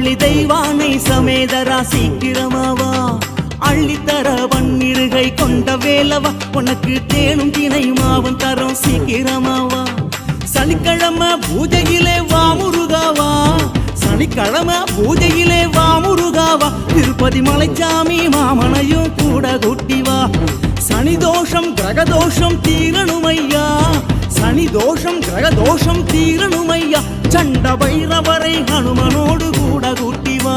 மாவழி தெய்வானை சமேதரா சீக்கிரமாவா அள்ளித்தர வன்னிருகை கொண்ட வேலவா உனக்கு தேனும் தினையுமாவன் தரும் சீக்கிரமாவா சனிக்கிழமை பூஜையிலே வா முருகாவா சனிக்கிழமை பூஜையிலே வா முருகாவா திருப்பதி மலைச்சாமி மாமனையும் கூட கூட்டிவா சனி தோஷம் கிரகதோஷம் தீரணுமையா சனி தோஷம் கிரகதோஷம் தீரணுமையா சண்ட பைரவரை ஹனுமனோடு கூட கூட்டிவா